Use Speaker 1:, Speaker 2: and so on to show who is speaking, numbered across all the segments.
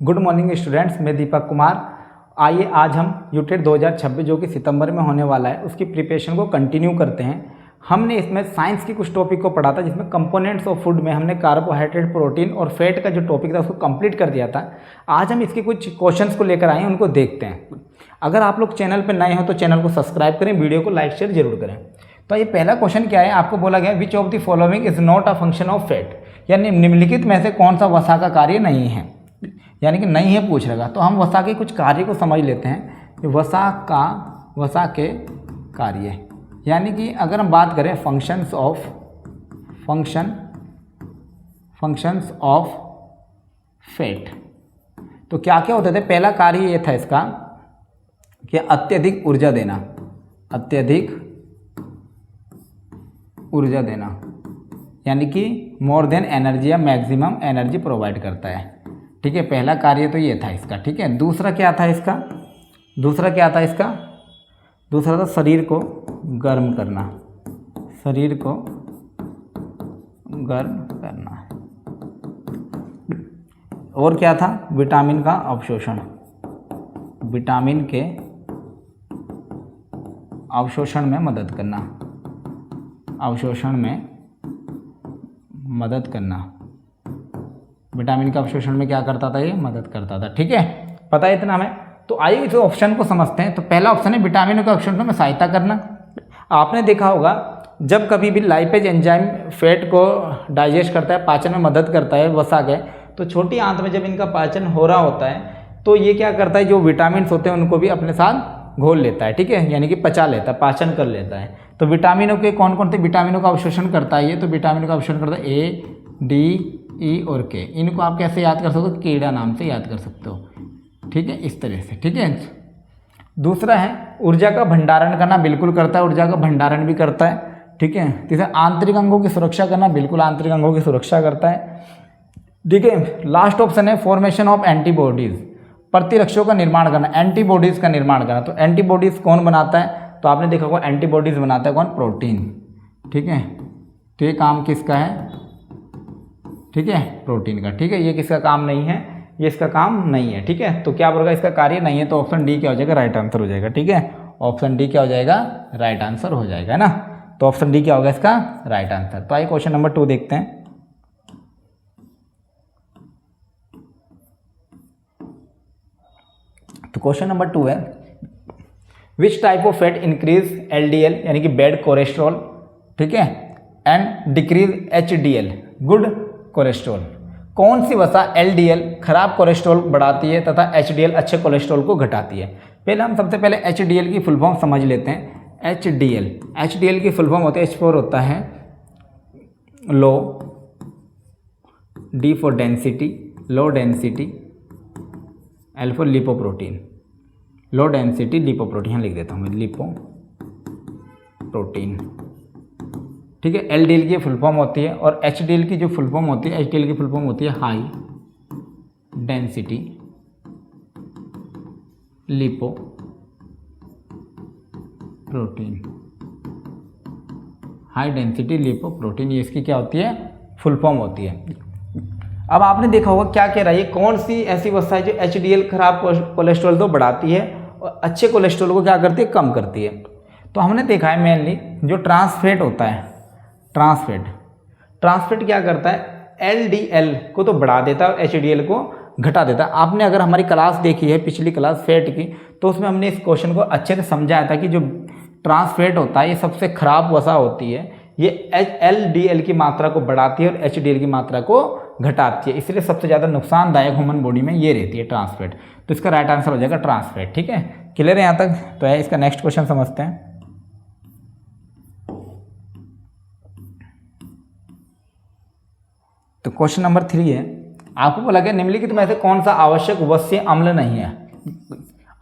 Speaker 1: Good morning students, मैं दीपक कुमार। आइए आज हम यूटेट 2026 जो कि सितंबर में होने वाला है उसकी प्रिपरेशन को कंटिन्यू करते हैं। हमने इसमें साइंस की कुछ टॉपिक को पढ़ा था जिसमें कंपोनेंट्स ऑफ फूड में हमने कार्बोहाइड्रेट, प्रोटीन और फैट का जो टॉपिक था उसको कंप्लीट कर दिया था। आज हम इसके कुछ क्वेश्चंस को लेकर आए हैं, उनको देखते हैं। अगर आप लोग चैनल पर नए हो तो चैनल को सब्सक्राइब करें, वीडियो को लाइक शेयर जरूर करें। तो ये पहला क्वेश्चन क्या है, आपको बोला गया which of the following is not a function of fat, यानी निम्नलिखित में से कौन सा वसा का कार्य नहीं है, यानी कि नहीं है पूछ रहेगा। तो हम वसा के कुछ कार्य को समझ लेते हैं। वसा के कार्य, यानी कि अगर हम बात करें फंक्शंस ऑफ फैट, तो क्या क्या होते थे। पहला कार्य ये था इसका कि अत्यधिक ऊर्जा देना, यानी कि मोर देन एनर्जी या मैक्सिमम एनर्जी प्रोवाइड करता है। ठीक है, पहला कार्य तो ये था इसका। ठीक है, दूसरा क्या था इसका, दूसरा था शरीर को गर्म करना, और क्या था, विटामिन का अवशोषण, विटामिन के अवशोषण में मदद करना, विटामिन का अवशोषण में क्या करता था, ये मदद करता था। ठीक है, पता है इतना हमें। तो आइए इस ऑप्शन को समझते हैं। तो पहला ऑप्शन है विटामिन का अवशोषण में सहायता करना। आपने देखा होगा जब कभी भी लाइपेज एंजाइम फैट को डाइजेस्ट करता है, पाचन में मदद करता है वसा के, तो छोटी आंत में जब इनका पाचन हो रहा होता है तो ये क्या करता है, जो विटामिन होते हैं उनको भी अपने साथ घोल लेता है। ठीक है, यानी कि पचा लेता है, पाचन कर लेता है। तो विटामिनों के कौन कौन से विटामिनों का अवशोषण करता है ये, तो विटामिनों का अवशोषण करता है ए, डी, ई और के। इनको आप कैसे याद कर सकते हो, कीड़ा नाम से याद कर सकते हो। ठीक है, इस तरह से। ठीक है, दूसरा है ऊर्जा का भंडारण करना, बिल्कुल करता है, ऊर्जा का भंडारण भी करता है। ठीक है, तीसरा आंतरिक अंगों की सुरक्षा करना, बिल्कुल आंतरिक अंगों की सुरक्षा करता है। ठीक है, लास्ट ऑप्शन है फॉर्मेशन ऑफ एंटीबॉडीज, प्रतिरक्षों का निर्माण करना, एंटीबॉडीज का निर्माण करना। तो एंटीबॉडीज कौन बनाता है, तो आपने देखा होगा एंटीबॉडीज बनाता है कौन, प्रोटीन। ठीक है, तो ये काम किसका है, ठीक है, प्रोटीन का। ठीक है, ये किसका काम नहीं है, ये इसका काम नहीं है। ठीक है, तो क्या बोलेगा, इसका कार्य नहीं है, तो ऑप्शन डी क्या हो जाएगा, राइट आंसर हो जाएगा। ठीक है, ऑप्शन डी क्या हो जाएगा, राइट आंसर हो जाएगा, है ना। तो ऑप्शन डी क्या होगा इसका राइट आंसर। तो आइए क्वेश्चन नंबर 2 देखते हैं। तो क्वेश्चन नंबर 2 है which type of fat increase LDL, यानी कि बैड कोलेस्ट्रॉल, ठीक है, and decrease HDL, good cholesterol. कौन सी वसा एलडीएल खराब कोलेस्ट्रॉल बढ़ाती है तथा एचडीएल अच्छे कोलेस्ट्रॉल को घटाती है। पहले हम सबसे पहले एचडीएल की फुल फॉर्म समझ लेते हैं। एचडीएल की फुल फॉर्म होती है, H4 होता है low, D for density, low density, L for lipoprotein, low density lipoprotein, यहाँ लिख देता हूँ मैं, लिपोप्रोटीन। ठीक है, एलडीएल की फुल फॉर्म होती है, और एचडीएल की जो फुल फॉर्म होती है, एचडीएल की फुल फॉर्म होती है high density lipoprotein, high density lipoprotein, ये इसकी क्या होती है, फुल फॉर्म होती है। अब आपने देखा होगा क्या कह रहा है, ये कौन सी ऐसी वसा है जो एचडीएल खराब कोलेस्ट्रॉल तो बढ़ाती है और अच्छे कोलेस्ट्रॉल को क्या करती है, कम करती है। तो हमने देखा है मेनली जो ट्रांसफैट होता है, ट्रांसफैट क्या करता है, एलडीएल को तो बढ़ा देता है और एचडीएल को घटा देता है। आपने अगर हमारी क्लास देखी है पिछली क्लास फैट की, तो उसमें हमने इस क्वेश्चन को अच्छे से समझाया था कि जो ट्रांसफैट होता है ये सबसे खराब वसा होती है, ये एलडीएल की मात्रा को बढ़ाती है और एचडीएल की मात्रा को घटाती है, इसलिए सबसे ज़्यादा नुकसानदायक ह्यूमन बॉडी में ये रहती है ट्रांसफैट। तो इसका राइट आंसर हो जाएगा ट्रांसफैट। ठीक है, क्लियर है यहाँ तक। तो है इसका नेक्स्ट क्वेश्चन समझते हैं। तो क्वेश्चन नंबर 3 है, आपको बोला गया निम्नलिखित में से कौन सा आवश्यक वश्य अम्ल नहीं है,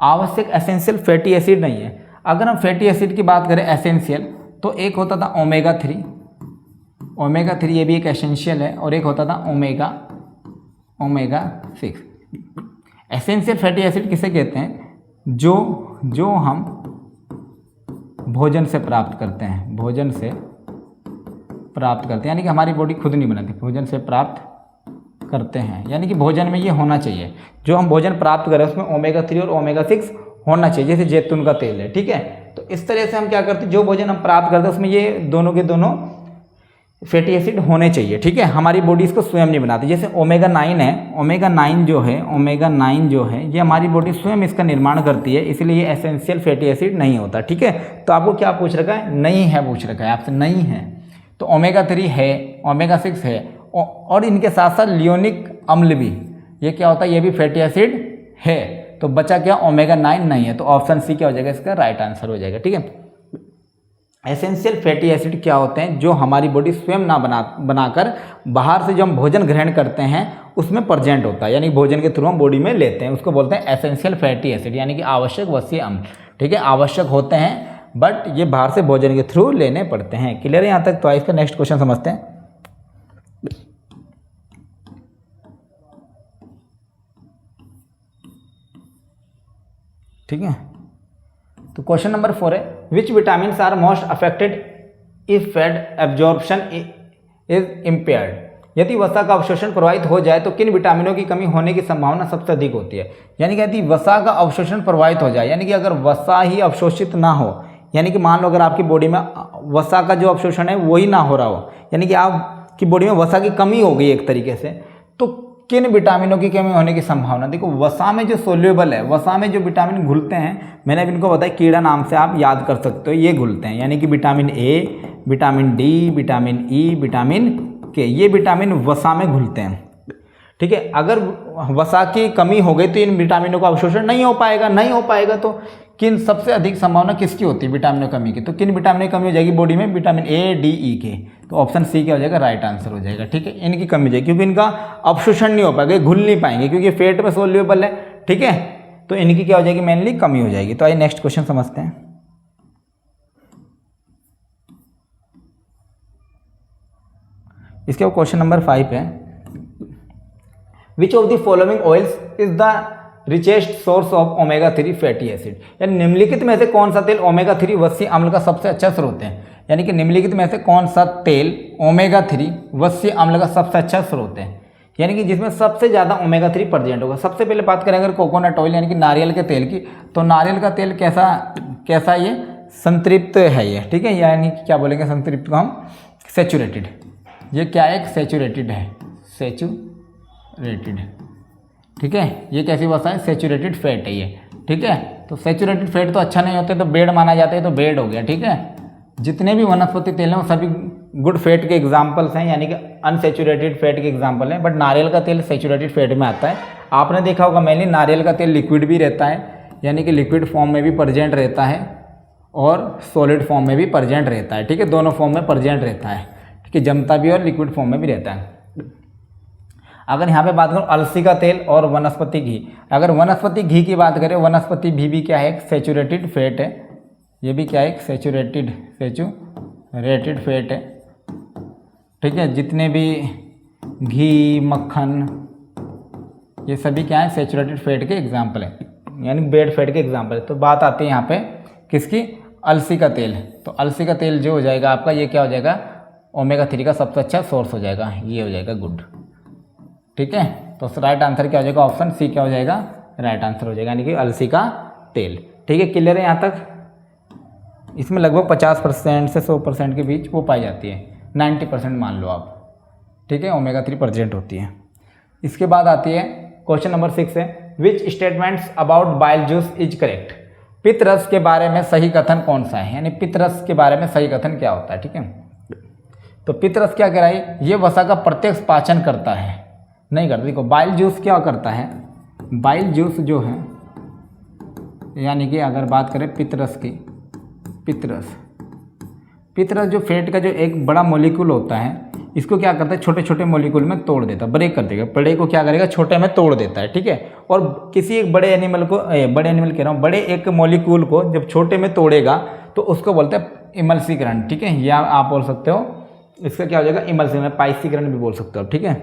Speaker 1: आवश्यक एसेंशियल फैटी एसिड नहीं है। अगर हम फैटी एसिड की बात करें एसेंशियल, तो एक होता था ओमेगा 3, ये भी एक एसेंशियल है, और एक होता था ओमेगा 6। एसेंशियल फैटी एसिड किसे कहते हैं, जो हम भोजन से प्राप्त करते हैं, यानी कि हमारी बॉडी खुद नहीं बनाती, भोजन से प्राप्त करते हैं, यानी कि भोजन में ये होना चाहिए, जो हम भोजन प्राप्त करें उसमें ओमेगा 3 और ओमेगा 6 होना चाहिए, जैसे जैतून का तेल है, ठीक है। तो इस तरह से हम क्या करते हैं, जो भोजन हम प्राप्त करते हैं उसमें ये दोनों के दोनों फैटी एसिड होने चाहिए, ठीक है। हमारी बॉडी इसको स्वयं नहीं बनाती, जैसे ओमेगा 9 है, ओमेगा 9 जो है ये हमारी बॉडी स्वयं इसका निर्माण करती है, इसलिए ये एसेंशियल फैटी एसिड नहीं होता, ठीक है। तो आपको क्या पूछ रखा है, नहीं है पूछ रखा है आपसे, नहीं है। तो ओमेगा 3 है, ओमेगा 6 है, और इनके साथ साथ लियोनिक अम्ल भी, ये क्या होता है, ये भी फैटी एसिड है। तो बचा क्या, ओमेगा 9 नहीं है, तो ऑप्शन सी क्या हो जाएगा, इसका राइट आंसर हो जाएगा, ठीक है। एसेंशियल फैटी एसिड क्या होते हैं, जो हमारी बॉडी स्वयं ना बनाकर बाहर से जो हम भोजन ग्रहण करते हैं उसमें प्रेजेंट होता है, यानी भोजन के थ्रू हम बॉडी में लेते हैं, उसको बोलते हैं एसेंशियल फैटी एसिड, यानी कि आवश्यक वसीय अम्ल, ठीक है। आवश्यक होते हैं बट ये बाहर से भोजन के थ्रू लेने पड़ते हैं। क्लियर है यहाँ तक। तो इसका नेक्स्ट क्वेश्चन समझते हैं, ठीक है। तो क्वेश्चन नंबर 4 है, which vitamin are most affected if fat absorption is impaired. यदि वसा का अवशोषण प्रभावित हो जाए तो किन विटामिनों की कमी होने की संभावना सबसे अधिक होती है। यानी कि यदि वसा का अवशोषण प्रभावित हो जाए, यानी कि अगर वसा ही अवशोषित ना हो, यानी कि मान लो अगर आपकी बॉडी में वसा का जो अवशोषण है वही ना हो रहा हो, यानी कि आपकी बॉडी में वसा की कमी हो गई एक तरीके से, तो किन विटामिनों की कमी होने की संभावना। देखो वसा में जो सोल्यूबल है, वसा में जो विटामिन घुलते हैं, मैंने अब इनको बताया कीड़ा नाम से आप याद कर सकते हो, ये घुलते हैं, यानी कि vitamin A, vitamin D, vitamin E, vitamin के, ये विटामिन वसा में घुलते हैं, ठीक है। अगर वसा की कमी हो गई तो इन विटामिनों का अवशोषण नहीं हो पाएगा, तो किन सबसे अधिक संभावना किसकी होती है, विटामिनों की कमी की। तो किन विटामिनों की कमी हो जाएगी बॉडी में, विटामिन ए, डी, ई के। तो ऑप्शन सी क्या हो जाएगा, राइट आंसर हो जाएगा, ठीक है। इनकी कमी हो जाएगी क्योंकि इनका अवशोषण नहीं हो पाएगा, घुल नहीं पाएंगे क्योंकि फैट में सोल्यूबल है, ठीक है। तो इनकी क्या हो जाएगी, मेनली कमी हो जाएगी। तो आइए नेक्स्ट क्वेश्चन समझते हैं। इसके क्वेश्चन नंबर 5 है, which of the following oils is the richest source of omega 3 fatty acid. यानी निम्नलिखित में से कौन सा तेल ओमेगा 3 वसीय अम्ल का सबसे अच्छा स्रोत है। यानी कि निम्नलिखित में से कौन सा तेल ओमेगा 3 वसीय अम्ल का सबसे अच्छा स्रोत है, यानी कि जिसमें सबसे ज़्यादा ओमेगा 3 प्रेजेंट होगा। सबसे पहले बात करें अगर कोकोनट ऑयल यानी कि नारियल के तेल की, तो नारियल का तेल कैसा ये संतृप्त है ये, ठीक है। यानी कि क्या बोलेंगे संतृप्त को हम, सेचुरेटेड। ये क्या है, एक सेचुरेटेड है, सेचुरेटेड, ठीक है। ये कैसी वसा है, सेचुरेटेड फैट है ये, ठीक है। तो सेचुरेटेड फैट तो अच्छा नहीं होते, तो बेड माना जाता है, तो बेड हो गया, ठीक है। जितने भी वनस्पति तेल हैं वो सभी गुड फैट के एग्जाम्पल्स हैं, यानी कि अनसेचुरेटेड फैट के एग्जाम्पल हैं, बट नारियल का तेल सेचुरेटेड फैट में आता है। आपने देखा होगा मेनली नारियल का तेल लिक्विड भी रहता है, यानी कि लिक्विड फॉर्म में भी प्रेजेंट रहता है और सॉलिड फॉर्म में भी प्रेजेंट रहता है, ठीक है। दोनों फॉर्म में प्रेजेंट रहता है, ठीक है, जमता भी और लिक्विड फॉर्म में भी रहता है। अगर यहाँ पे बात करूँ अलसी का तेल और वनस्पति घी, अगर वनस्पति घी की बात करें, वनस्पति घी भी क्या है, एक सेचुरेटेड फैट है, ये भी क्या है, एक सेचुरेटेड फैट है, ठीक है। जितने भी घी, मक्खन, ये सभी क्या है, सेचुरेटेड फैट के एग्जाम्पल है, यानी बेड फैट के एग्जाम्पल है। तो बात आती है यहाँ पे किसकी, अलसी का तेल। तो अलसी का तेल जो हो जाएगा आपका, ये क्या हो जाएगा, ओमेगा 3 का सबसे अच्छा सोर्स हो जाएगा, ये हो जाएगा गुड, ठीक है। तो राइट आंसर क्या हो जाएगा, ऑप्शन सी क्या हो जाएगा, राइट आंसर हो जाएगा, यानी कि अलसी का तेल, ठीक है। क्लियर है यहाँ तक। इसमें लगभग 50% से 100% के बीच वो पाई जाती है, 90% मान लो आप, ठीक है, ओमेगा 3 प्रेजेंट होती है। इसके बाद आती है क्वेश्चन नंबर 6 है, which statements about bile juice is correct. पित्त रस के बारे में सही कथन कौन सा है, यानी पित्त रस के बारे में सही कथन क्या होता है, ठीक है। तो पित्त रस क्या कह रहा है, ये वसा का प्रत्यक्ष पाचन करता है, नहीं करता। देखो बाइल जूस क्या करता है, बाइल जूस जो है, यानी कि अगर बात करें पित्त रस की, पित्त रस जो फैट का जो एक बड़ा मॉलिक्यूल होता है, इसको क्या करता है, छोटे छोटे मॉलिक्यूल में तोड़ देता है, ब्रेक कर देगा, बड़े को क्या करेगा, छोटे में तोड़ देता है, ठीक है। और किसी एक बड़े एनिमल को, बड़े एनिमल कह रहा हूँ, बड़े एक मॉलिक्यूल को जब छोटे में तोड़ेगा तो उसको बोलते हैं इमल्सीकरण, ठीक है। या आप बोल सकते हो इसका क्या हो जाएगा, इमल्सीकरण, पाइसीकरण भी बोल सकते हो, ठीक है।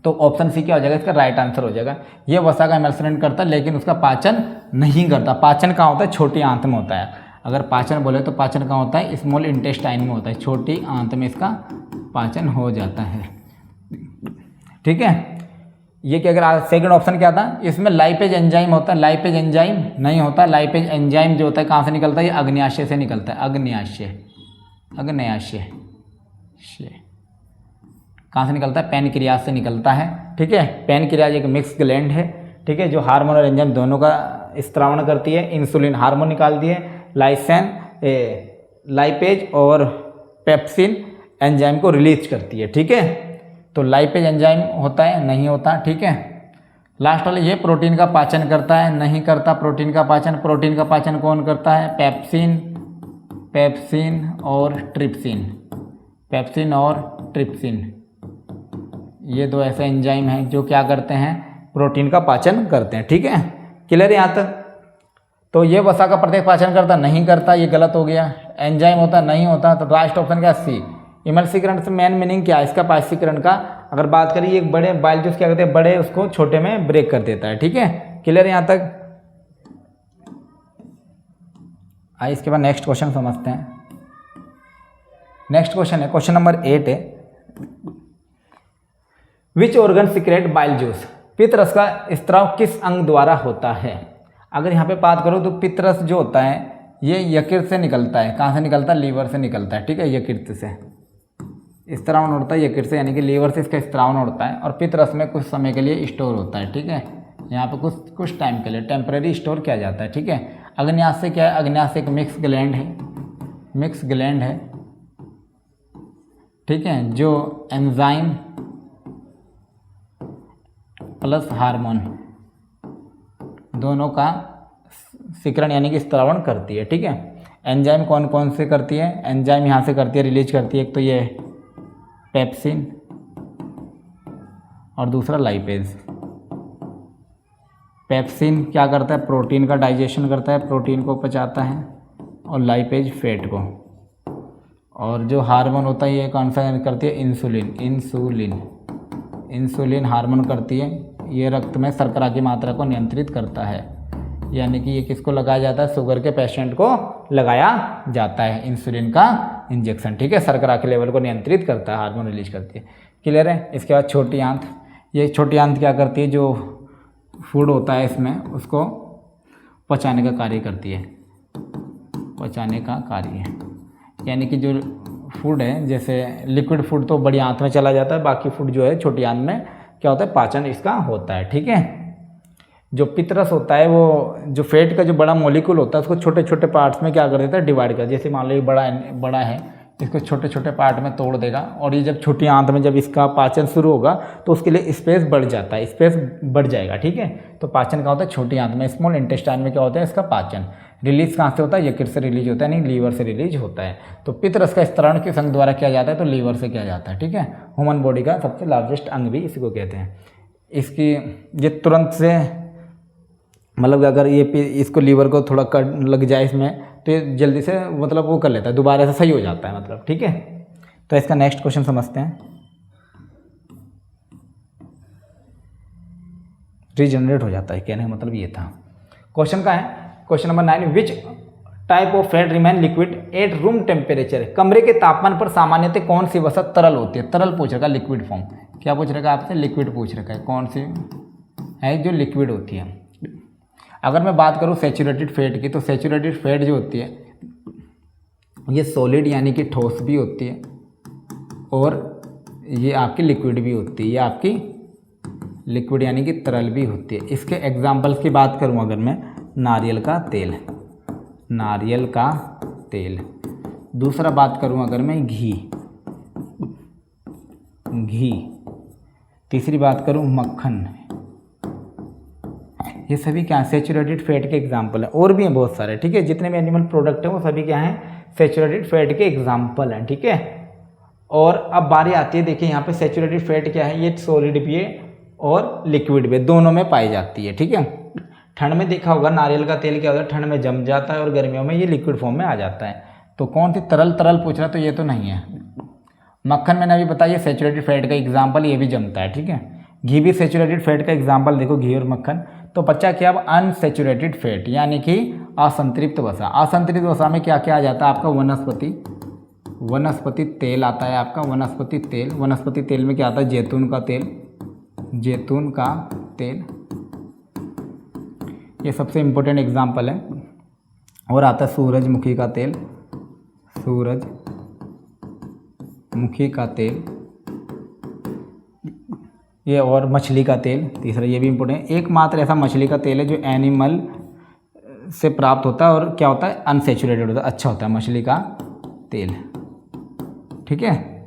Speaker 1: तो ऑप्शन सी क्या हो जाएगा, इसका राइट आंसर हो जाएगा। ये वसा का इमल्सीकरण करता है लेकिन उसका पाचन नहीं करता। पाचन कहाँ होता है, छोटी आंत में होता है। अगर पाचन बोले तो पाचन कहाँ होता है, स्मॉल इंटेस्टाइन में होता है, छोटी आंत में इसका पाचन हो जाता है, ठीक है। ये कि अगर सेकंड ऑप्शन क्या था, इसमें लाइपेज एंजाइम होता है, लाइपेज एंजाइम नहीं होता। लाइपेज एंजाइम जो होता है कहाँ से निकलता है, ये अग्न्याशय से निकलता है, अग्न्याशय, अग्न्याशय कहाँ से निकलता है, पैनक्रियाज से निकलता है, ठीक है। पैनक्रियाज एक मिक्स ग्लैंड है, ठीक है, जो हार्मोन और एंजाइम दोनों का स्त्रावण करती है, इंसुलिन हार्मोन निकालती है, लाइपेज और पेप्सिन एंजाइम को रिलीज करती है, ठीक है। तो लाइपेज एंजाइम होता है, नहीं होता, ठीक है। लास्ट वाले ये प्रोटीन का पाचन करता है, नहीं करता प्रोटीन का पाचन। प्रोटीन का पाचन कौन करता है, पेप्सिन और ट्रिप्सिन, पेप्सिन और ट्रिप्सिन, ये दो ऐसे एंजाइम हैं जो क्या करते हैं, प्रोटीन का पाचन करते हैं, ठीक है। क्लियर यहाँ तक। तो ये वसा का प्रत्येक पाचन करता, नहीं करता, ये गलत हो गया। एंजाइम होता, नहीं होता, तो लास्ट ऑप्शन क्या, सी। इमल्सीकरण से मेन मीनिंग क्या है इसका, पाचीकरण का अगर बात करें, एक बड़े बायोलॉजिस्ट क्या करते हैं, बड़े उसको छोटे में ब्रेक कर देता है, ठीक है। क्लियर यहाँ तक। आइए इसके बाद नेक्स्ट क्वेश्चन समझते हैं। नेक्स्ट क्वेश्चन है, क्वेश्चन नंबर 8 है, which organ secrete bile juice, पित्तरस का स्त्राव किस अंग द्वारा होता है। अगर यहाँ पे बात करो तो पित्तरस जो होता है ये यकृत से निकलता है। कहाँ से निकलता है, लीवर से निकलता है, ठीक है, यकृत से स्त्रावन होता है, यकृत से यानी कि लीवर से इसका स्त्रावन होता है, और पित्तरस में कुछ समय के लिए स्टोर होता है, ठीक है। यहाँ पे कुछ टाइम के लिए टेम्परेरी स्टोर किया जाता है, ठीक है। अग्न्याशय क्या है, अग्न्याशय एक मिक्स ग्लैंड है, मिक्स ग्लैंड है, ठीक है, जो एंजाइम प्लस हार्मोन दोनों का सिकरण यानी कि स्त्रावण करती है, ठीक है। एंजाइम कौन कौन से करती है, एंजाइम यहाँ से करती है, रिलीज करती है, एक तो ये पेप्सिन और दूसरा लाइपेज। पेप्सिन क्या करता है, प्रोटीन का डाइजेशन करता है, प्रोटीन को पचाता है, और लाइपेज फैट को। और जो हार्मोन होता है ये कौन सा करती है, इंसुलिन हार्मोन करती है, ये रक्त में शर्करा की मात्रा को नियंत्रित करता है, यानी कि ये किसको लगाया जाता है, शुगर के पेशेंट को लगाया जाता है इंसुलिन का इंजेक्शन, ठीक है। शर्करा के लेवल को नियंत्रित करता है, हार्मोन रिलीज करती है। क्लियर है। इसके बाद छोटी आंत, ये छोटी आंत क्या करती है, जो फूड होता है इसमें उसको पचाने का कार्य करती है, पचाने का कार्य, यानी कि जो फूड है, जैसे लिक्विड फूड तो बड़ी आंत में चला जाता है, बाकी फूड जो है छोटी आंत में क्या होता है, पाचन इसका होता है, ठीक है। जो पित्तरस होता है वो जो फैट का जो बड़ा मॉलिक्यूल होता है उसको छोटे छोटे पार्ट्स में क्या कर देता है, डिवाइड कर। जैसे मान लो ये बड़ा है, इसको छोटे छोटे पार्ट में तोड़ देगा, और ये जब छोटी आंत में जब इसका पाचन शुरू होगा तो उसके लिए स्पेस बढ़ जाता है, स्पेस बढ़ जाएगा, ठीक है। तो पाचन का होता है छोटी आंत में, स्मॉल इंटेस्टाइन में क्या होता है इसका पाचन। रिलीज कहाँ से होता है, यकृत से रिलीज होता है, नहीं लीवर से रिलीज होता है। तो पित्तरस का स्त्रावण किस अंग द्वारा किया जाता है, तो लीवर से किया जाता है, ठीक है। ह्यूमन बॉडी का सबसे लार्जेस्ट अंग भी इसी को कहते हैं। इसकी ये तुरंत से मतलब अगर ये इसको लीवर को थोड़ा कट लग जाए इसमें तो ये जल्दी से मतलब वो कर लेता है, दोबारा से सही हो जाता है, मतलब, ठीक है। तो इसका नेक्स्ट क्वेश्चन समझते हैं। रीजनरेट हो जाता है, कहने का मतलब ये था। क्वेश्चन का है, question number 9, which type of fat remain liquid at room temperature, कमरे के तापमान पर सामान्यतः कौन सी वसा तरल होती है। तरल पूछ रखा, लिक्विड फॉर्म। क्या पूछ रखा आपसे, लिक्विड पूछ रखा है, कौन सी है जो लिक्विड होती है। अगर मैं बात करूँ सैचुरेटेड फैट की, तो सैचुरेटेड फैट जो होती है ये सॉलिड यानी कि ठोस भी होती है, और ये आपकी लिक्विड भी होती है, ये आपकी लिक्विड यानी कि तरल भी होती है। इसके एग्जांपल्स की बात करूँ अगर मैं, नारियल का तेल, नारियल का तेल। दूसरा बात करूँ अगर मैं, घी, घी। तीसरी बात करूँ, मक्खन। ये सभी क्या है, सैचुरेटेड फैट के एग्जाम्पल है, और भी हैं बहुत सारे, ठीक है। जितने भी एनिमल प्रोडक्ट हैं वो सभी क्या हैं, सैचुरेटेड फैट के एग्जाम्पल हैं, ठीक है। और अब बारी आती है, देखिए यहाँ पे सैचुरेटेड फैट क्या है, ये सॉलिड भी है और लिक्विड भी, दोनों में पाई जाती है, ठीक है। ठंड में देखा होगा नारियल का तेल क्या होता है, ठंड में जम जाता है और गर्मियों में ये लिक्विड फॉर्म में आ जाता है। तो कौन सी तरल पूछ रहा है, तो ये तो नहीं है। मक्खन मैंने अभी बताया सैचुरेटेड फैट का एग्जाम्पल, ये भी जमता है, ठीक है। घी भी सैचुरेटेड फैट का एग्जाम्पल, देखो घी और मक्खन। तो बच्चा क्या, अब अनसैचुरेटेड फैट यानी कि असंतृप्त वसा। असंतृप्त वसा में क्या क्या आ जाता है आपका, वनस्पति तेल आता है आपका, वनस्पति तेल। वनस्पति तेल में क्या आता है, जैतून का तेल, जैतून का तेल, ये सबसे इम्पोर्टेंट एग्जाम्पल है। और आता है सूरजमुखी का तेल, सूरजमुखी का तेल, ये और मछली का तेल तीसरा, ये भी इम्पोर्टेंट है। एकमात्र ऐसा मछली का तेल है जो एनिमल से प्राप्त होता है और क्या होता है, अनसेचुरेटेड होता है, अच्छा होता है मछली का तेल, ठीक है।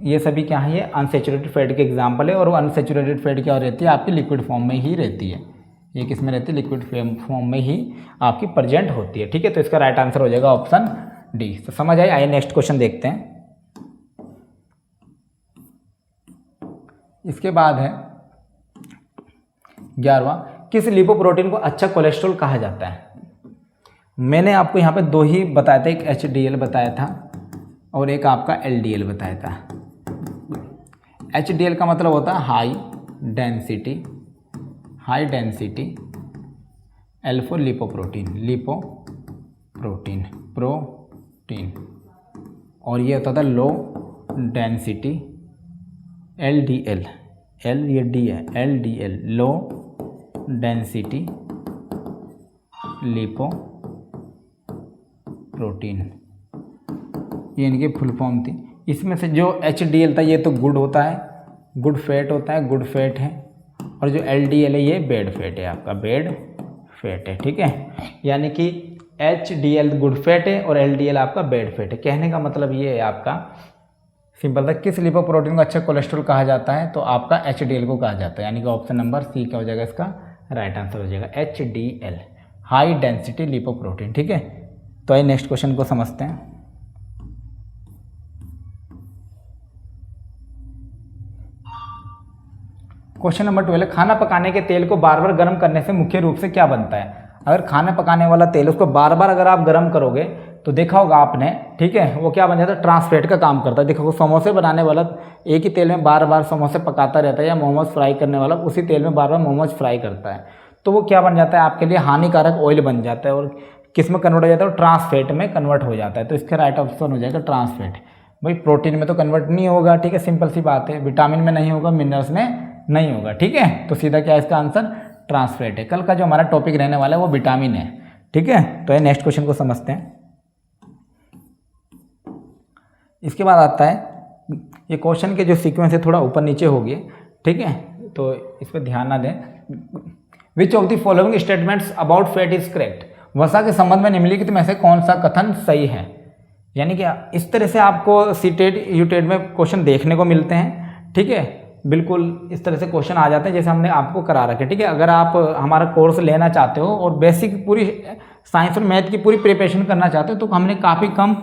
Speaker 1: ये सभी क्या है, ये अनसेचुरेटेड फैट के एग्जाम्पल है। और वो अनसेचुरेटेड फैट क्या रहती है, आपकी लिक्विड फॉर्म में ही रहती है। ये किस में रहती है, लिक्विड फॉर्म में ही आपकी प्रेजेंट होती है, ठीक है। तो इसका राइट आंसर हो जाएगा ऑप्शन डी। तो समझ आइए नेक्स्ट क्वेश्चन देखते हैं। इसके बाद है 11वां, किस लिपोप्रोटीन को अच्छा कोलेस्ट्रॉल कहा जाता है। मैंने आपको यहाँ पे दो ही बताया था, एक HDL बताया था और एक आपका LDL बताया था। HDL का मतलब होता है high density L for lipoprotein, protein. और ये होता था लो डेंसिटी LDL, L ये D है, LDL लो डेंसिटी लिपोप्रोटीन, ये इनकी फुल फॉर्म थी। इसमें से जो HDL था ये तो गुड होता है, गुड फैट होता है, गुड फैट है। और जो LDL है ये बैड फैट है, आपका बैड फैट है, ठीक है। यानी कि HDL गुड फैट है और LDL आपका बैड फैट है। कहने का मतलब ये है आपका सिंपल था, किस लिपोप्रोटीन को अच्छा कोलेस्ट्रॉल कहा जाता है, तो आपका HDL को कहा जाता है। यानी कि ऑप्शन नंबर सी क्या हो जाएगा, इसका राइट आंसर हो जाएगा HDL, हाई डेंसिटी लिपोप्रोटीन, ठीक है। तो आइए नेक्स्ट क्वेश्चन को समझते हैं। क्वेश्चन नंबर 12, खाना पकाने के तेल को बार बार गर्म करने से मुख्य रूप से क्या बनता है। अगर खाना पकाने वाला तेल उसको बार बार अगर आप गर्म करोगे तो देखा होगा आपने, ठीक है, वो क्या बन जाता है, ट्रांसफैट का काम करता है। देखो समोसे बनाने वाला एक ही तेल में बार बार समोसे पकाता रहता है, या मोमोज फ्राई करने वाला उसी तेल में बार बार मोमोज फ्राई करता है, तो वो क्या बन जाता है, आपके लिए हानिकारक ऑयल बन जाता है। और किस में कन्वर्ट हो जाता है, ट्रांसफैट में कन्वर्ट हो जाता है। तो इसका राइट ऑप्शन हो जाएगा ट्रांसफैट। भाई प्रोटीन में तो कन्वर्ट नहीं होगा, ठीक है, सिंपल सी बात है। विटामिन में नहीं होगा, मिनरल्स में नहीं होगा, ठीक है। तो सीधा क्या है इसका आंसर, ट्रांसफैट है। कल का जो हमारा टॉपिक रहने वाला है वो विटामिन है, ठीक है। तो ये नेक्स्ट क्वेश्चन को समझते हैं। इसके बाद आता है, ये क्वेश्चन के जो सीक्वेंस है थोड़ा ऊपर नीचे हो गए, ठीक है, तो इस पर ध्यान ना दें। Which of the following statements about fat is correct. वसा के संबंध में निम्नलिखित में से कौन सा कथन सही है। यानी कि इस तरह से आपको सीटेट यूटेट में क्वेश्चन देखने को मिलते हैं, ठीक है। बिल्कुल इस तरह से क्वेश्चन आ जाते हैं जैसे हमने आपको करा रखे, ठीक है। अगर आप हमारा कोर्स लेना चाहते हो और बेसिक पूरी साइंस और मैथ की पूरी प्रिपरेशन करना चाहते हो तो हमने काफ़ी कम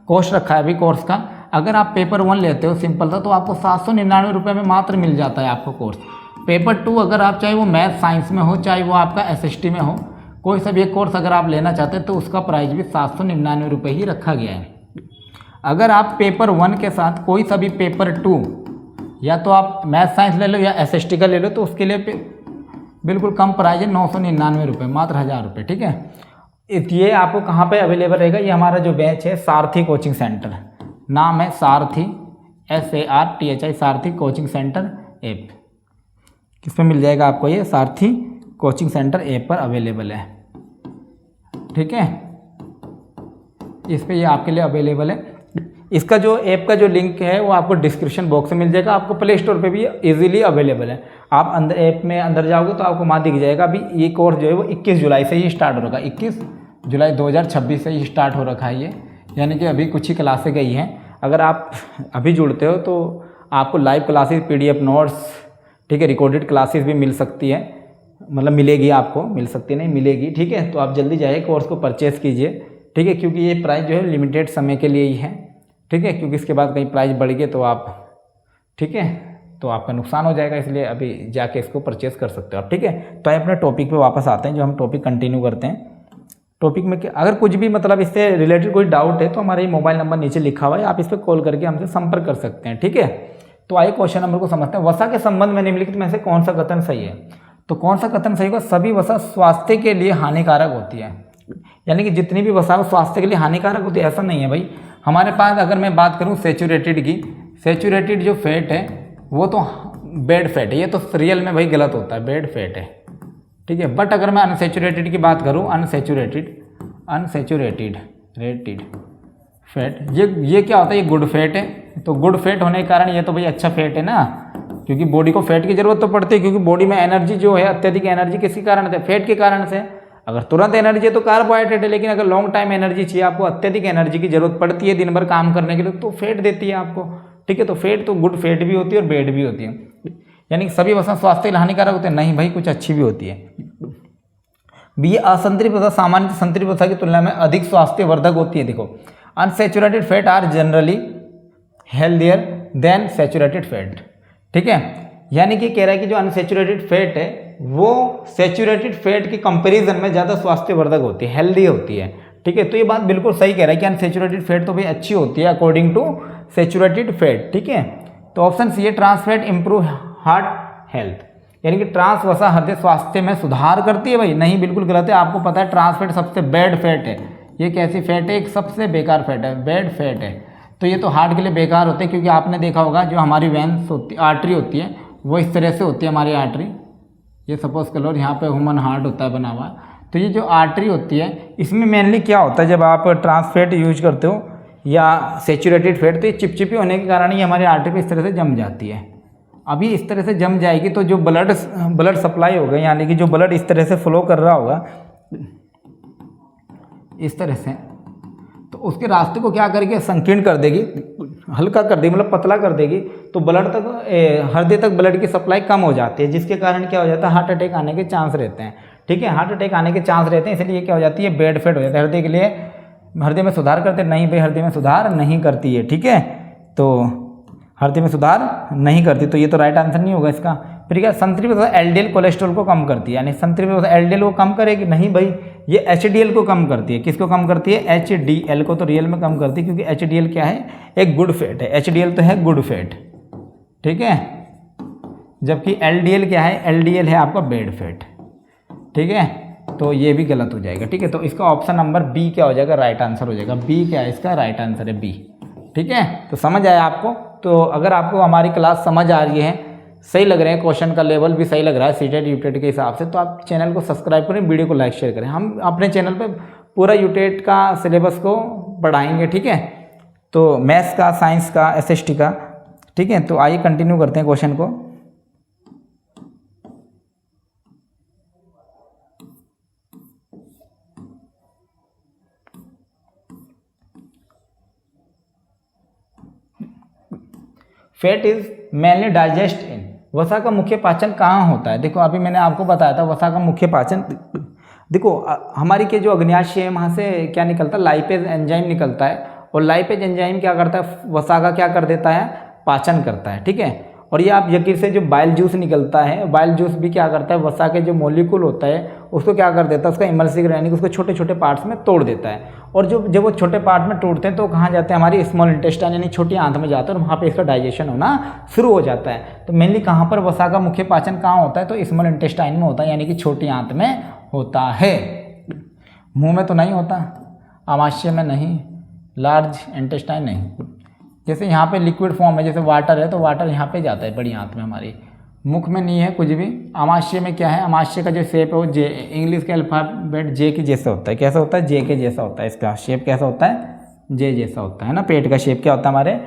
Speaker 1: कॉस्ट रखा है अभी कोर्स का। अगर आप पेपर 1 लेते हो सिंपल था तो आपको 799 रुपये में मात्र मिल जाता है आपको कोर्स। पेपर 2 अगर आप चाहे वो मैथ साइंस में हो, चाहे वो आपका SST में हो, कोई सा भी एक कोर्स अगर आप लेना चाहते हैं तो उसका प्राइस भी 799 रुपये ही रखा गया है। अगर आप पेपर 1 के साथ कोई सा भी पेपर 2 या तो आप मैथ साइंस ले लो या SST का ले लो तो उसके लिए बिल्कुल कम प्राइस है, 999 रुपये, मात्र 1000 रुपये, ठीक है। ये आपको कहाँ पे अवेलेबल रहेगा, ये हमारा जो बैच है सारथी कोचिंग सेंटर, नाम है सारथी SARTHI, सारथी कोचिंग सेंटर ऐप। किस पे मिल जाएगा आपको, ये सारथी कोचिंग सेंटर ऐप पर अवेलेबल है, ठीक है। इस पे ये आपके लिए अवेलेबल है। इसका जो ऐप का जो लिंक है वो आपको डिस्क्रिप्शन बॉक्स में मिल जाएगा, आपको प्ले स्टोर पे भी इजीली अवेलेबल है। आप अंदर ऐप में अंदर जाओगे तो आपको वहाँ दिख जाएगा। अभी ये कोर्स जो है वो 21 जुलाई से ही स्टार्ट हो रखा है, 21 जुलाई 2026 से ही स्टार्ट हो रखा है ये, यानी कि अभी कुछ ही क्लासें गई हैं। अगर आप अभी जुड़ते हो तो आपको लाइव क्लासेस, PDF नोट्स, ठीक है, रिकॉर्डेड क्लासेस भी मिल सकती है, मतलब मिलेगी आपको, मिल सकती नहीं मिलेगी, ठीक है। तो आप जल्दी जाइए कोर्स को परचेस कीजिए, ठीक है, क्योंकि ये प्राइस जो है लिमिटेड समय के लिए ही है, ठीक है, क्योंकि इसके बाद कहीं प्राइस बढ़ गए तो आप, ठीक है, तो आपका नुकसान हो जाएगा, इसलिए अभी जाके इसको परचेस कर सकते हो आप, ठीक है। तो आइए अपने टॉपिक पे वापस आते हैं, जो हम टॉपिक कंटिन्यू करते हैं। टॉपिक में अगर कुछ भी मतलब इससे रिलेटेड कोई डाउट है तो हमारा ये मोबाइल नंबर नीचे लिखा हुआ है, आप इस पर कॉल करके हमसे संपर्क कर सकते हैं, ठीक है। तो आइए क्वेश्चन नंबर को समझते हैं। वसा के संबंध में निम्नलिखित में से कौन सा कथन सही है। तो कौन सा कथन सही होगा, सभी वसा स्वास्थ्य के लिए हानिकारक होती है। यानी कि जितनी भी वसा स्वास्थ्य के लिए हानिकारक होती है ऐसा नहीं है भाई। हमारे पास अगर मैं बात करूं सेचुरेटेड की, सेचुरेटेड जो फैट है वो तो बैड फैट है, ये तो रियल में भाई गलत होता है, बैड फैट है, ठीक है। बट अगर मैं अनसेचुरेटेड की बात करूँ, अनसेचुरेटेड फैट, ये क्या होता है, ये गुड फैट है। तो गुड फैट होने के कारण ये तो भाई अच्छा फैट है ना, क्योंकि बॉडी को फैट की जरूरत तो पड़ती है, क्योंकि बॉडी में एनर्जी जो है, अत्यधिक एनर्जी किसी कारण से, फैट के कारण से। अगर तुरंत एनर्जी है तो कार्बोहाइड्रेट है, लेकिन अगर लॉन्ग टाइम एनर्जी चाहिए आपको, अत्यधिक एनर्जी की जरूरत पड़ती है दिन भर काम करने के लिए, तो फैट देती है आपको, ठीक है। तो फैट तो गुड फैट भी होती है और बैड भी होती है, यानी कि सभी वसा स्वास्थ्य के लिए हानिकारक होते हैं नहीं भाई, कुछ अच्छी भी होती है। बी, असंतृप्त वसा सामान्य संतृप्त वसा की तुलना में अधिक स्वास्थ्यवर्धक होती है। देखो, unsaturated fat are generally healthier than saturated fat, ठीक है। यानी कि कह रहा है कि जो अनसेचुरेटेड फैट है वो सेचुरेटेड फैट के कंपैरिजन में ज़्यादा स्वास्थ्यवर्धक होती है, हेल्दी होती है, ठीक है। तो ये बात बिल्कुल सही कह रहा है कि अनसेचुरेटेड फैट तो भाई अच्छी होती है अकॉर्डिंग टू सेचुरेटेड फैट, ठीक है। तो ऑप्शन सी है, trans fat improve heart health, यानी कि ट्रांस वसा हृदय स्वास्थ्य में सुधार करती है भाई, नहीं बिल्कुल गलत है। आपको पता है ट्रांस फैट सबसे बैड फैट है, ये कैसी फैट है, एक सबसे बेकार फैट है, बैड फैट है। तो ये तो हार्ट के लिए बेकार होते हैं, क्योंकि आपने देखा होगा जो हमारी वेंस होती, आर्टरी होती है, वो इस तरह से होती है हमारी आर्टरी, ये सपोज कर लो यहाँ पे ह्यूमन हार्ट होता है बना हुआ। तो ये जो आर्टरी होती है, इसमें मेनली क्या होता है, जब आप ट्रांस फैट यूज करते हो या सेचुरेटेड फैट, तो ये चिपचिपी होने के कारण ये हमारी आर्टरी पे इस तरह से जम जाती है। अभी इस तरह से जम जाएगी तो जो ब्लड सप्लाई होगा, यानी कि जो ब्लड इस तरह से फ्लो कर रहा होगा इस तरह से, तो उसके रास्ते को क्या करेगी, संकीर्ण कर देगी, हल्का कर देगी, मतलब पतला कर देगी, तो ब्लड तक, हृदय तक ब्लड की सप्लाई कम हो जाती है, जिसके कारण क्या हो जाता है, हार्ट अटैक आने के चांस रहते हैं, ठीक है। हार्ट अटैक आने के चांस रहते हैं, इसलिए क्या हो जाती है, बैड फैट हो जाता है। हृदय के लिए, हृदय में सुधार करते नहीं भाई, हृदय में सुधार नहीं करती है, ठीक है। तो हृदय में सुधार नहीं करती, तो ये तो राइट आंसर नहीं होगा इसका। फिर क्या, संतृप्त वसा एलडीएल कोलेस्ट्रॉल को कम करती है, यानी संतृप्त वसा एलडीएल को कम करेगी, नहीं भाई, ये एचडीएल को कम करती है। किसको कम करती है, एचडीएल को तो रियल में कम करती है, क्योंकि एचडीएल क्या है, एक गुड फैट है, एचडीएल तो है गुड फैट, ठीक है। जबकि एलडीएल क्या है, एलडीएल है आपका बैड फैट, ठीक है। तो ये भी गलत हो जाएगा, ठीक है। तो इसका ऑप्शन नंबर बी क्या हो जाएगा, राइट आंसर हो जाएगा। बी क्या है इसका, राइट आंसर है बी, ठीक है। तो समझ आया आपको। तो अगर आपको हमारी क्लास समझ आ रही है, सही लग रहे हैं, क्वेश्चन का लेवल भी सही लग रहा है सीटेट यूटेट के हिसाब से, तो आप चैनल को सब्सक्राइब करें, वीडियो को लाइक शेयर करें। हम अपने चैनल पे पूरा यूटेट का सिलेबस को पढ़ाएंगे, ठीक है। तो मैथ्स का, साइंस का, एसएसटी का, ठीक है। तो आइए कंटिन्यू करते हैं क्वेश्चन को। फैट इज मेनली डाइजेस्ट इन, वसा का मुख्य पाचन कहाँ होता है। देखो अभी मैंने आपको बताया था वसा का मुख्य पाचन, देखो हमारी के जो अग्न्याशय है वहाँ से क्या निकलता है, लाइपेज एंजाइम निकलता है, और लाइपेज एंजाइम क्या करता है, वसा का क्या कर देता है, पाचन करता है, ठीक है। और ये आप यकीन से जो बाइल जूस निकलता है, बाइल जूस भी क्या करता है, वसा के जो मॉलिक्यूल होता है उसको क्या कर देता है, उसका इमल्सिफिकेशन, यानी कि उसको छोटे छोटे पार्ट्स में तोड़ देता है। और जब वो छोटे पार्ट में टूटते हैं तो कहाँ जाते हैं, हमारी स्मॉल इंटेस्टाइन यानी छोटी आंत में जाते हैं, और वहाँ पे इसका डाइजेशन होना शुरू हो जाता है। तो मेनली कहाँ पर वसा का मुख्य पाचन कहाँ होता है, तो स्मॉल इंटेस्टाइन में होता है, यानी कि छोटी आंत में होता है। मुँह में तो नहीं होता, आमाशय में नहीं, लार्ज इंटेस्टाइन नहीं। जैसे यहाँ पे लिक्विड फॉर्म है, जैसे वाटर है, तो वाटर यहाँ पे जाता है बड़ी आंत में, हमारी मुख में नहीं है कुछ भी। आमाशय में क्या है, आमाशय का जो शेप है वो जे, इंग्लिश के अल्फाबेट जे के जैसा होता है। कैसा होता है, जे के जैसा होता है। इसका शेप कैसा होता है, जे जैसा होता है ना। पेट का शेप क्या होता है हमारे,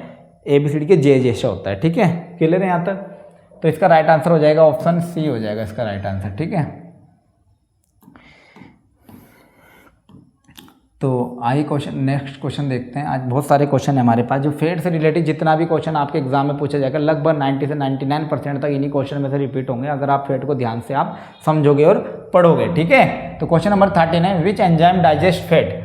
Speaker 1: ABCD के जे जैसा होता है, ठीक है। क्लियर है यहाँ तक। तो इसका राइट आंसर हो जाएगा ऑप्शन सी हो जाएगा इसका राइट आंसर, ठीक है। तो आइए क्वेश्चन, नेक्स्ट क्वेश्चन देखते हैं। आज बहुत सारे क्वेश्चन है हमारे पास, जो फैट से रिलेटेड जितना भी क्वेश्चन आपके एग्जाम में पूछा जाएगा, लगभग 90 से 99% तक इन्हीं क्वेश्चन में से रिपीट होंगे, अगर आप फैट को ध्यान से आप समझोगे और पढ़ोगे, ठीक है। तो क्वेश्चन नंबर 13 है, विच एंजाइम डाइजेस्ट फैट,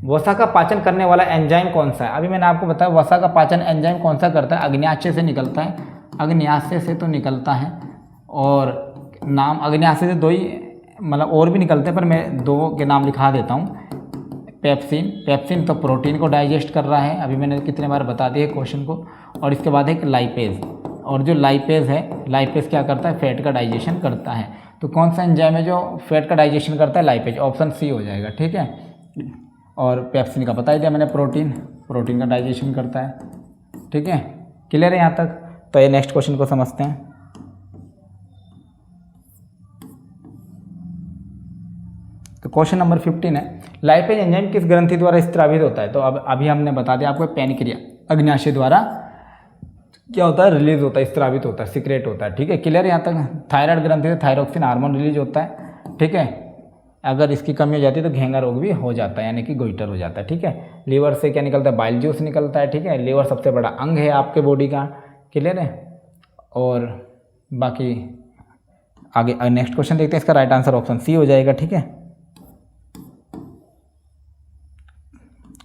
Speaker 1: वसा का पाचन करने वाला एंजाइम कौन सा है। अभी मैंने आपको बताया वसा का पाचन एंजाइम कौन सा करता है, अग्न्याशय से निकलता है, अग्न्याशय से तो निकलता है, और नाम अग्न्याशय से दो ही, मतलब और भी निकलते हैं, पर मैं दो के नाम लिखा देता हूँ। पेप्सिन, पेप्सिन तो प्रोटीन को डाइजेस्ट कर रहा है, अभी मैंने कितने बार बता दिया क्वेश्चन को। और इसके बाद एक लाइपेज, और जो लाइपेज है, लाइपेज क्या करता है, फैट का डाइजेशन करता है। तो कौन सा एंजाइम है जो फैट का डाइजेशन करता है, लाइपेज, ऑप्शन सी हो जाएगा, ठीक है। और पेप्सिन का बता ही दिया मैंने, प्रोटीन का डाइजेशन करता है, ठीक है। क्लियर है यहाँ तक। तो ये नेक्स्ट क्वेश्चन को समझते हैं। तो क्वेश्चन नंबर 15 है, लाइपेज एंजाइम किस ग्रंथि द्वारा स्रावित होता है? तो अब अभी हमने बता दिया आपको, पैनक्रिया अग्न्याशय द्वारा क्या होता है, रिलीज होता है, स्रावित होता है, सीक्रेट होता है। ठीक है, क्लियर यहाँ तक? थायराइड ग्रंथि से थायरोक्सिन हार्मोन रिलीज होता है। ठीक है, अगर इसकी कमी हो जाती है तो घेंगा रोग भी हो जाता है, यानी कि गोइटर हो जाता है। ठीक है, लीवर से क्या निकलता है, बाइल जूस निकलता है। ठीक है, लीवर सबसे बड़ा अंग है आपके बॉडी का, क्लियर है। और बाकी आगे नेक्स्ट क्वेश्चन देखते हैं, इसका राइट आंसर ऑप्शन सी हो जाएगा। ठीक है,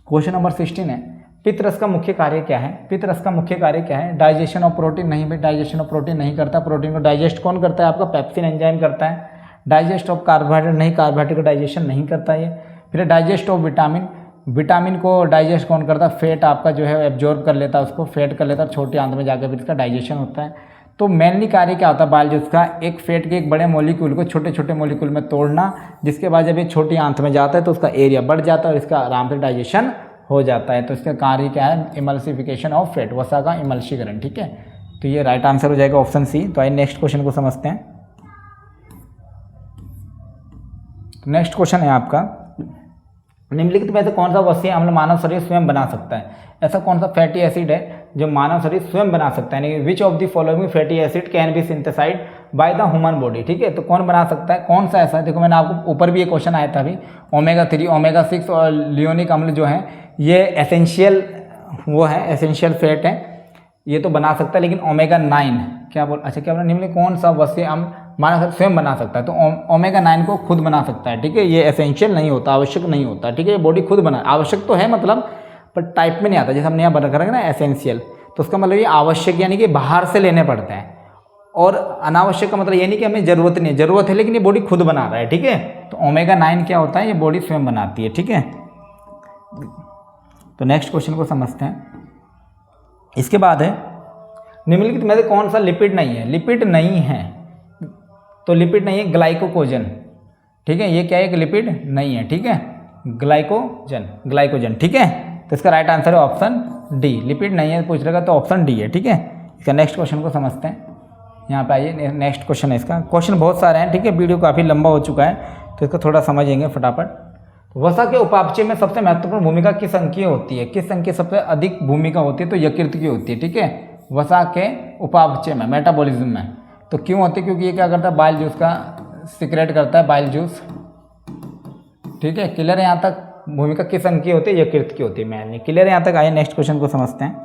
Speaker 1: क्वेश्चन नंबर 16 है, पित्तरस का मुख्य कार्य क्या है? पित्तरस का मुख्य कार्य क्या है? Digestion of protein. नहीं भाई, डाइजेशन ऑफ प्रोटीन नहीं करता। प्रोटीन को डाइजेस्ट कौन करता है? आपका पेप्सिन एंजाइम करता है। डाइजेस्ट ऑफ कार्बोहाइड्रेट नहीं, कार्बोहाइड्रेट को डाइजेशन नहीं करता ये। फिर डाइजेस्ट ऑफ विटामिन, विटामिन को डाइजेस्ट कौन करता है? फैट आपका जो है एब्जॉर्ब कर लेता है, उसको फैट कर लेता है, छोटी आंत में जाकर फिर इसका डाइजेशन होता है। तो मेनली कार्य क्या होता है बाइल जूस का? एक फैट के एक बड़े मॉलिक्यूल को छोटे छोटे मॉलिक्यूल में तोड़ना, जिसके बाद जब ये छोटी आंत में जाता है तो उसका एरिया बढ़ जाता है और इसका आराम से डाइजेशन हो जाता है। तो इसका कार्य क्या है? इमल्सिफिकेशन ऑफ फैट, वसा का इमल्शीकरण। ठीक है, तो ये राइट आंसर हो जाएगा ऑप्शन सी। तो आइए नेक्स्ट क्वेश्चन को समझते हैं। नेक्स्ट क्वेश्चन है आपका, निम्नलिखित में से कौन सा वसीय अम्ल मानव शरीर स्वयं बना सकता है? ऐसा कौन सा फैटी एसिड है जो मानव शरीर स्वयं बना सकता है? यानी which of the following fatty acid can be synthesised by the human body? ठीक है, तो कौन बना सकता है? कौन सा ऐसा है? देखो मैंने आपको ऊपर भी ये क्वेश्चन आया था अभी, ओमेगा 3, ओमेगा 6 और लियोनिक अम्ल जो है ये एसेंशियल वो है, एसेंशियल फैट है, ये तो बना सकता है। लेकिन ओमेगा 9 क्या बोल, अच्छा क्या बोला, निम्न कौन सा वसीय अम्ल मानव शरीर स्वयं बना सकता है? तो ओमेगा 9 को खुद बना सकता है। ठीक है, ये एसेंशियल नहीं होता, आवश्यक नहीं होता। ठीक है, ये बॉडी खुद बना, आवश्यक तो है मतलब, पर टाइप में नहीं आता। जैसे हमने यहाँ बना करेंगे ना एसेंशियल, तो उसका मतलब ये आवश्यक यानी कि बाहर से लेने पड़ते हैं, और अनावश्यक का मतलब ये नहीं कि हमें जरूरत नहीं है, जरूरत है लेकिन ये बॉडी खुद बना रहा है। ठीक है, तो ओमेगा 9 क्या होता है? ये बॉडी स्वयं बनाती है। ठीक है, तो नेक्स्ट क्वेश्चन को समझते हैं। इसके बाद है, निम्नलिखित में से कौन सा लिपिड नहीं है? लिपिड नहीं है, तो लिपिड नहीं है ग्लाइकोजन। ठीक है, ये क्या है? एक लिपिड नहीं है। ठीक है, ग्लाइकोजन। ठीक है, तो इसका राइट आंसर है ऑप्शन डी। लिपिड नहीं है पूछ रहेगा तो ऑप्शन डी है। ठीक है, इसका नेक्स्ट क्वेश्चन को समझते हैं। यहाँ पे आइए, नेक्स्ट क्वेश्चन है इसका। क्वेश्चन बहुत सारे हैं। ठीक है, वीडियो काफ़ी लंबा हो चुका है तो इसको थोड़ा समझेंगे फटाफट। वसा के उपापचय में सबसे महत्वपूर्ण भूमिका किस अंग की होती है? किस अंग की सबसे अधिक भूमिका होती है? तो यकृत की होती है। ठीक है, वसा के उपापचय में, मेटाबॉलिज्म में। तो क्यों होती है? क्योंकि ये क्या करता है? बाइल जूस का सीक्रेट करता है, बाइल जूस। ठीक है, क्लियर है यहाँ तक? भूमिका किस अंग की होती है? यकृत की होती है मेनली। क्लियर है यहाँ तक? आइए नेक्स्ट क्वेश्चन को समझते हैं।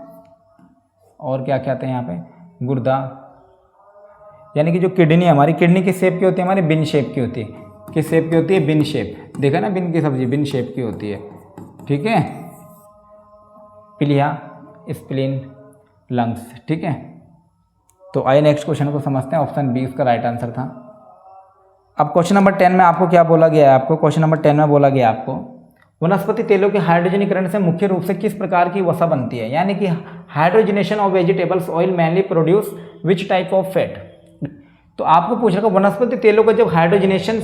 Speaker 1: और क्या कहते हैं यहाँ पे? गुर्दा, यानी कि जो किडनी है हमारी, किडनी किस शेप की होती है? हमारी बिन शेप की होती है। किस शेप की होती है? बिन शेप। देखा ना, बिन की सब्जी बिन शेप की होती है। ठीक है, पिलिया, स्प्लीन, लंग्स। ठीक है, तो आइए नेक्स्ट क्वेश्चन को समझते हैं। ऑप्शन बी उसका राइट आंसर था। अब क्वेश्चन नंबर 10 में आपको क्या बोला गया है? आपको क्वेश्चन नंबर 10 में बोला गया आपको, वनस्पति तेलों के हाइड्रोजनीकरण से मुख्य रूप से किस प्रकार की वसा बनती है? यानी कि hydrogenation of vegetables oil mainly produce which type of fat? तो आपको पूछ रहा है वनस्पति तेलों का जब हाइड्रोजनेशन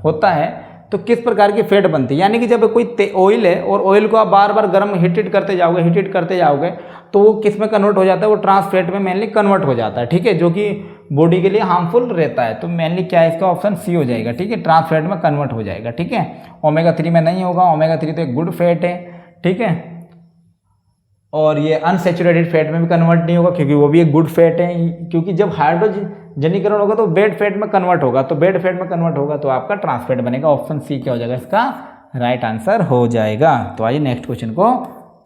Speaker 1: होता है तो किस प्रकार की फैट बनती है? यानी कि जब कोई ऑयल है और ऑयल को आप बार बार गर्म हीट करते जाओगे तो वो किस में कन्वर्ट हो जाता है? वो ट्रांस फैट में मेनली कन्वर्ट हो जाता है। ठीक है, जो कि बॉडी के लिए हार्मफुल रहता है। तो मेनली क्या है? इसका ऑप्शन सी हो जाएगा। ठीक है, ट्रांस फैट में कन्वर्ट हो जाएगा। ठीक है, ओमेगा 3 में नहीं होगा। ओमेगा 3 तो एक गुड फैट है। ठीक है, और ये अनसेचुरेटेड फैट में भी कन्वर्ट नहीं होगा क्योंकि वो भी एक गुड फैट है। क्योंकि जब हाइड्रोजनीकरण होगा तो बेड फैट में कन्वर्ट होगा, तो बेड फैट में कन्वर्ट होगा तो आपका ट्रांस फैट बनेगा। ऑप्शन सी क्या हो जाएगा? इसका राइट आंसर हो जाएगा। तो आइए नेक्स्ट क्वेश्चन को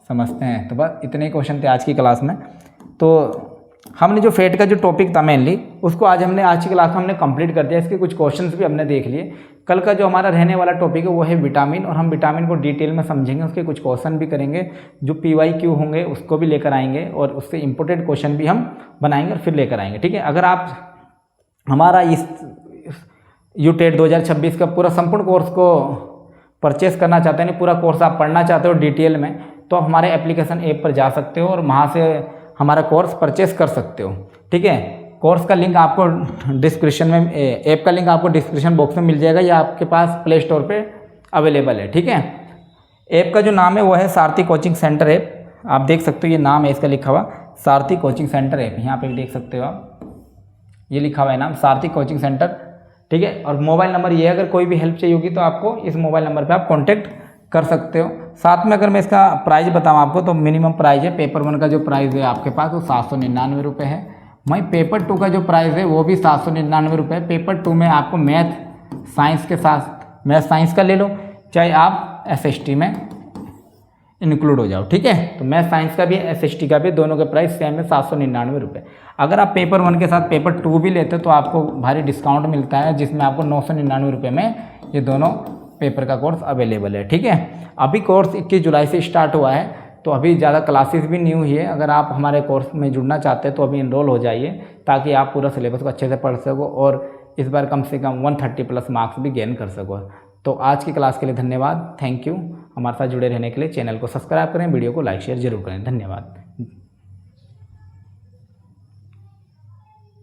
Speaker 1: समझते हैं। तो बस इतने ही क्वेश्चन थे आज की क्लास में। तो हमने जो फैट का जो टॉपिक था मेनली उसको आज की क्लास में हमने कंप्लीट कर दिया। इसके कुछ क्वेश्चंस भी हमने देख लिए। कल का जो हमारा रहने वाला टॉपिक है वो है विटामिन, और हम विटामिन को डिटेल में समझेंगे, उसके कुछ क्वेश्चन भी करेंगे, जो PYQ होंगे उसको भी लेकर आएंगे, और उससे इंपॉर्टेंट क्वेश्चन भी हम बनाएंगे और फिर लेकर आएंगे। ठीक है, अगर आप हमारा इस यूटेट 2026 का पूरा संपूर्ण कोर्स को परचेस करना चाहते हैं, पूरा कोर्स आप पढ़ना चाहते हो डिटेल में, तो आप हमारे एप्लीकेशन ऐप पर जा सकते हो और वहाँ से हमारा कोर्स परचेस कर सकते हो। ठीक है, कोर्स का लिंक आपको डिस्क्रिप्शन में, ऐप का लिंक आपको डिस्क्रिप्शन बॉक्स में मिल जाएगा या आपके पास प्ले स्टोर पे अवेलेबल है। ठीक है, ऐप का जो नाम है वो है सारथी कोचिंग सेंटर ऐप। आप देख सकते हो ये नाम है इसका लिखा हुआ, सारथी कोचिंग सेंटर ऐप। यहाँ पे देख सकते हो आप, ये लिखा हुआ है नाम सारथी कोचिंग सेंटर। ठीक है। और मोबाइल नंबर ये, अगर कोई भी हेल्प चाहिए होगी तो आपको इस मोबाइल नंबर पे आप कांटेक्ट कर सकते हो। साथ में अगर मैं इसका प्राइस बताऊँ आपको तो मिनिमम प्राइस है पेपर 1 का जो प्राइस है आपके पास वो 799 रुपये है। वहीं पेपर 2 का जो प्राइस है वो भी 799 रुपये है। पेपर 2 में आपको मैथ साइंस के साथ मैथ साइंस का ले लो, चाहे आप SST में इंक्लूड हो जाओ, ठीक है। तो मैथ साइंस का भी SST का भी दोनों के प्राइस सेम है 799 रुपये। अगर आप पेपर 1 के साथ पेपर 2 भी लेते हो तो आपको भारी डिस्काउंट मिलता है, जिसमें आपको 999 रुपये में ये दोनों पेपर का कोर्स अवेलेबल है, ठीक है। अभी कोर्स 21 जुलाई से स्टार्ट हुआ है, तो अभी ज़्यादा क्लासेस भी न्यू ही है। अगर आप हमारे कोर्स में जुड़ना चाहते हैं तो अभी इनरोल हो जाइए, ताकि आप पूरा सिलेबस को अच्छे से पढ़ सको और इस बार कम से कम 130 प्लस मार्क्स भी गेन कर सको। तो आज की क्लास के लिए धन्यवाद, थैंक यू। हमारे साथ जुड़े रहने के लिए चैनल को सब्सक्राइब करें, वीडियो को लाइक शेयर जरूर करें, धन्यवाद।